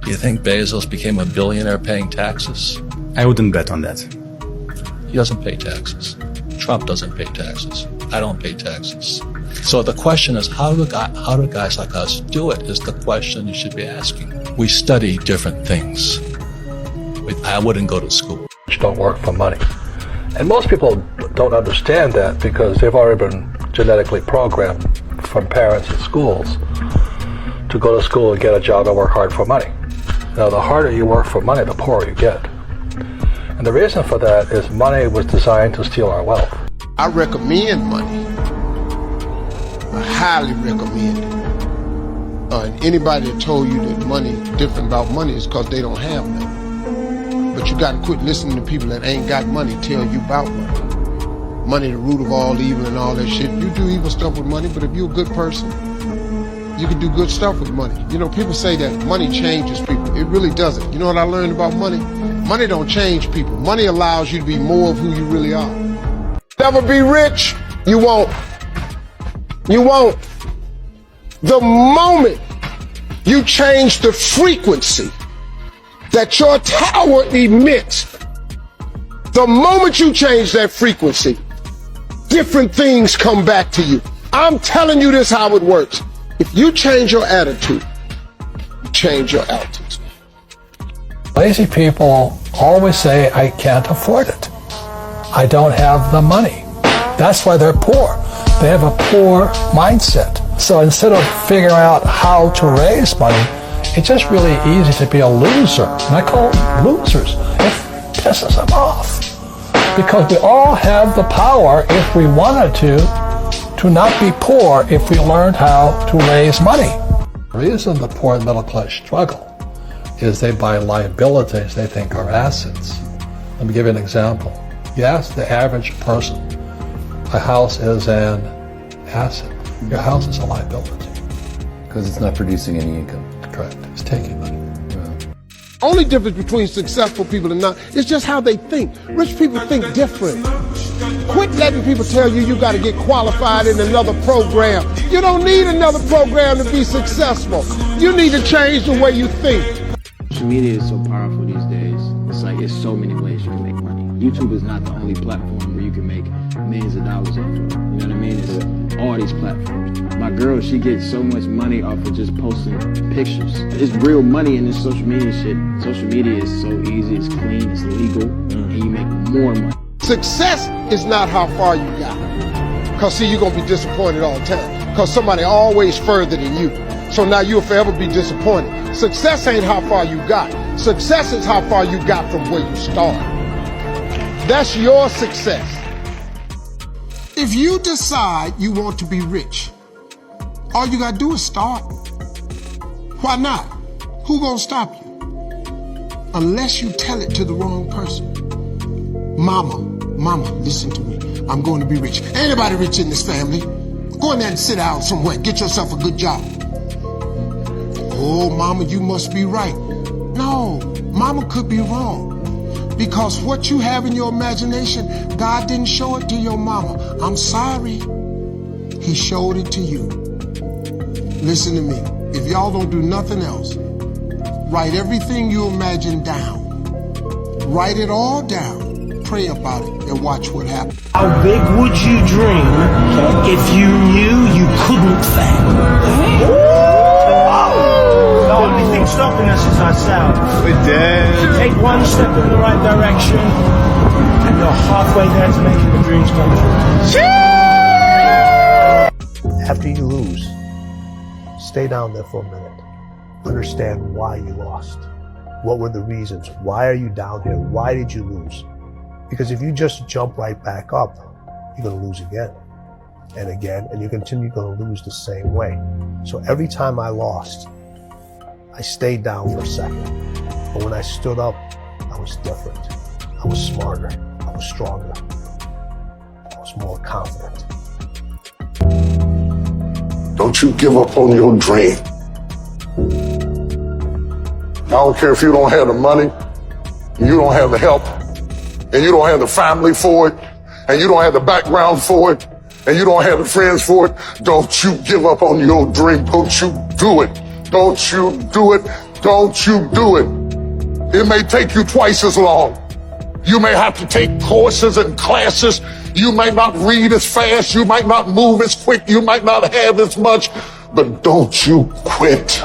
Do you think Bezos became a billionaire paying taxes? I wouldn't bet on that. He doesn't pay taxes. Trump doesn't pay taxes. I don't pay taxes. So the question is, how do guys like us do it is the question you should be asking. We study different things. I wouldn't go to school. Don't work for money. And most people don't understand that because they've already been genetically programmed from parents and schools to go to school and get a job and work hard for money. Now, the harder you work for money, the poorer you get. And the reason for that is money was designed to steal our wealth. I recommend money. I highly recommend it. And anybody that told you that money, different about money, is because they don't have none. But you got to quit listening to people that ain't got money tell you about money. Money the root of all evil and all that shit. You do evil stuff with money, but if you're a good person, you can do good stuff with money. You know, people say that money changes people. It really doesn't. You know what I learned about money? Money don't change people. Money allows you to be more of who you really are. Never be rich, you won't. You won't. The moment you change the frequency that your tower emits, the moment you change that frequency, different things come back to you. I'm telling you this how it works. If you change your attitude, you change your altitude. Lazy people always say, I can't afford it. I don't have the money. That's why they're poor. They have a poor mindset. So instead of figuring out how to raise money, it's just really easy to be a loser. And I call them losers. It pisses them off. Because we all have the power, if we wanted to not be poor if we learned how to raise money. The reason the poor and middle class struggle is they buy liabilities they think are assets. Let me give you an example. Yes, the average person, a house is an asset. Your house is a liability. Because it's not producing any income. Correct. It's taking money. Only difference between successful people and not is just how they think. Rich people think different. Quit letting people tell you you got to get qualified in another program. You don't need another program to be successful. You need to change the way you think. Social media is so powerful these days. It's like there's so many ways you can make money. YouTube is not the only platform where you can make millions of dollars off of. You know what I mean? It's all these platforms. My girl, she gets so much money off of just posting pictures. It's real money in this social media shit. Social media is so easy, it's clean, it's legal, and you make more money. Success is not how far you got. Because see, you're going to be disappointed all the time. Because somebody always further than you. So now you'll forever be disappointed. Success ain't how far you got. Success is how far you got from where you started. That's your success. If you decide you want to be rich, all you gotta do is start. Why not? Who gonna stop you? Unless you tell it to the wrong person. Mama, listen to me. I'm going to be rich. Ain't anybody rich in this family. Go in there and sit down somewhere. Get yourself a good job. Oh, mama, you must be right. No, mama could be wrong. Because what you have in your imagination, God didn't show it to your mama. I'm sorry. He showed it to you. Listen to me. If y'all don't do nothing else, write everything you imagine down. Write it all down. Pray about it and watch what happens. How big would you dream if you knew you couldn't fail? The only thing stopping us is ourselves. We're dead. Take one step in the right direction, and you're halfway there to making the dreams come true. After you lose, stay down there for a minute. Understand why you lost. What were the reasons? Why are you down here? Why did you lose? Because if you just jump right back up, you're going to lose again and again, and you continue going to lose the same way. So every time I lost, I stayed down for a second. But when I stood up, I was different. I was smarter. I was stronger. I was more confident. Don't you give up on your dream. I don't care if you don't have the money, and you don't have the help, and you don't have the family for it, and you don't have the background for it, and you don't have the friends for it. Don't you give up on your dream. Don't you do it. Don't you do it. Don't you do it. It may take you twice as long. You may have to take courses and classes. You might not read as fast. You might not move as quick. You might not have as much. But don't you quit.